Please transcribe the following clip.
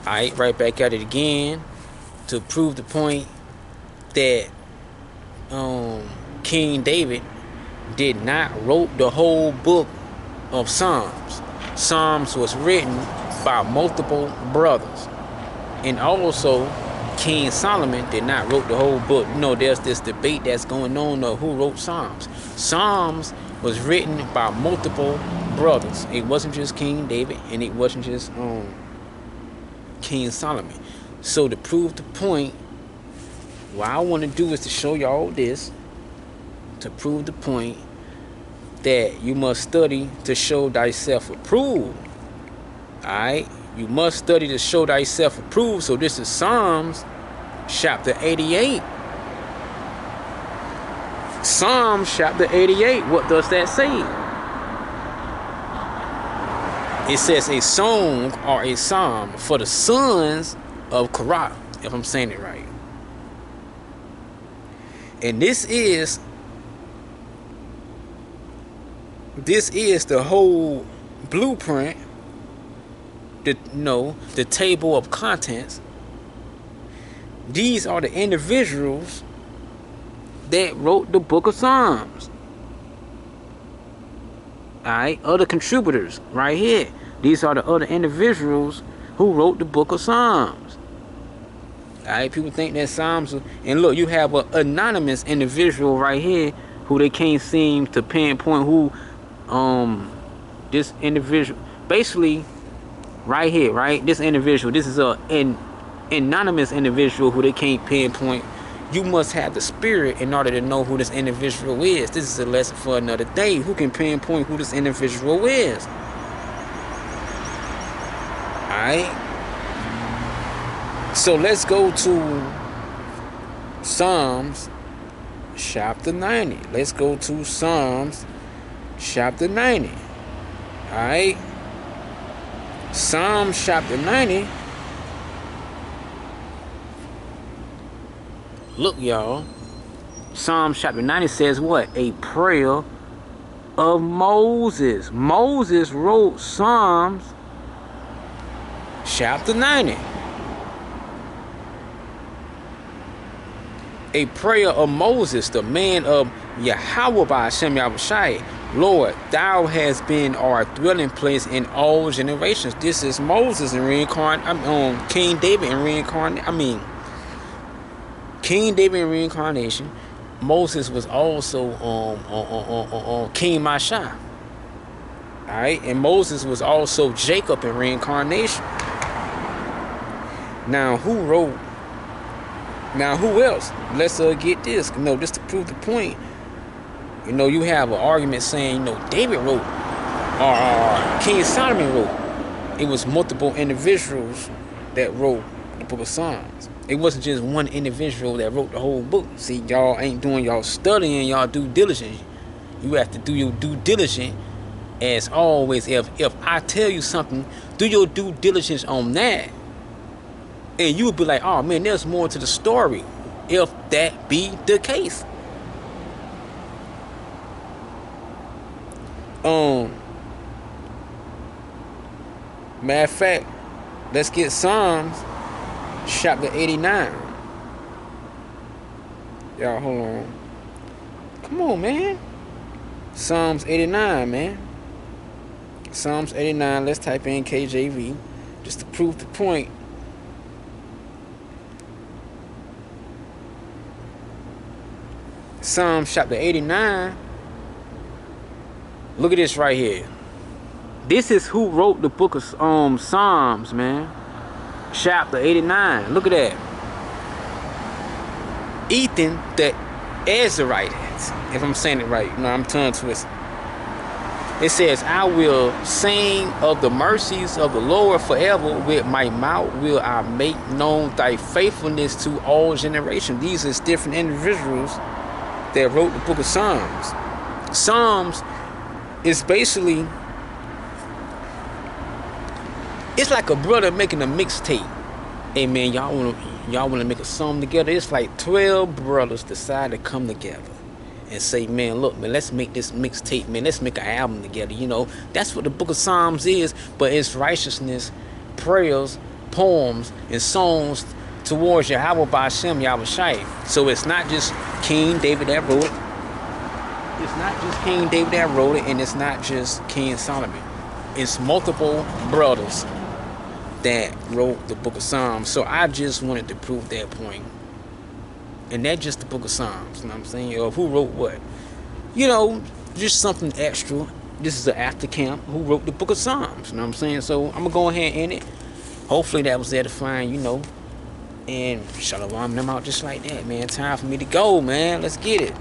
Alright, right back at it again to prove the point that King David did not wrote the whole book of Psalms. Psalms was written by multiple brothers. And also, King Solomon did not wrote the whole book. You know, there's this debate that's going on of who wrote Psalms. Psalms was written by multiple brothers. It wasn't just King David, and it wasn't just King Solomon. So to prove the point, what I want to do is to show y'all this, to prove the point that you must study to show thyself approved. Alright? You must study to show thyself approved. So this is Psalms chapter 88. Psalms chapter 88. What does that say? It says a song or a psalm for the sons of Korah, if I'm saying it right. And this is the whole blueprint, the table of contents. These are the individuals that wrote the book of Psalms. Alright, other contributors right here. These are the other individuals who wrote the book of Psalms. Alright, people think that Psalms, and look, you have an anonymous individual right here who they can't seem to pinpoint who this individual, basically right here, right? This individual, this is an anonymous individual who they can't pinpoint. You must have the spirit in order to know who this individual is. This is a lesson for another day. Who can pinpoint who this individual is? Alright. So let's go to Psalms chapter 90. Let's go to Psalms chapter 90. Alright. Psalms chapter 90. Look, y'all. Psalms chapter 90 says what? A prayer of Moses. Moses wrote Psalms chapter 90. A prayer of Moses, the man of Yahawah, bahasham, Yahawashi. Lord, thou hast been our dwelling place in all generations. This is Moses in reincarnation. King David in reincarnation. King David in reincarnation. Moses was also King Masha. Alright, and Moses was also Jacob in reincarnation. Now who else? Let's get this. Just to prove the point. You have an argument saying, David wrote, or King Solomon wrote. It was multiple individuals that wrote the book of Psalms. It wasn't just one individual that wrote the whole book. See, y'all ain't doing y'all studying, y'all due diligence. You have to do your due diligence. As always, if I tell you something, do your due diligence on that. And you would be like, oh man, there's more to the story. If that be the case. Matter of fact, let's get Psalms chapter 89. Y'all, hold on. Come on, man. Psalms 89, man. Psalms 89. Let's type in KJV just to prove the point. Psalms chapter 89. Look at this right here. This is who wrote the book of Psalms, man. Chapter 89. Look at that. Ethan the Ezrahite. If I'm saying it right. I'm tongue twisted. It says, I will sing of the mercies of the Lord forever. With my mouth will I make known thy faithfulness to all generations. These are different individuals that wrote the book of Psalms. Psalms is basically, it's like a brother making a mixtape. Hey man, y'all wanna make a song together? It's like 12 brothers decide to come together and say, man, look, man, let's make this mixtape, man. Let's make an album together. That's what the book of Psalms is. But it's righteousness, prayers, poems and songs towards Yahawah, bahasham, Yahawashi. So it's not just King David that wrote it. It's not just King David that wrote it, and it's not just King Solomon. It's multiple brothers that wrote the book of Psalms. So I just wanted to prove that point. And that's just the book of Psalms, you know what I'm saying? Or who wrote what? You know, just something extra. This is an after camp. Who wrote the book of Psalms, you know what I'm saying? So I'm going to go ahead and end it. Hopefully that was edifying, you know. And shalom them out just like that, man. Time for me to go, man. Let's get it.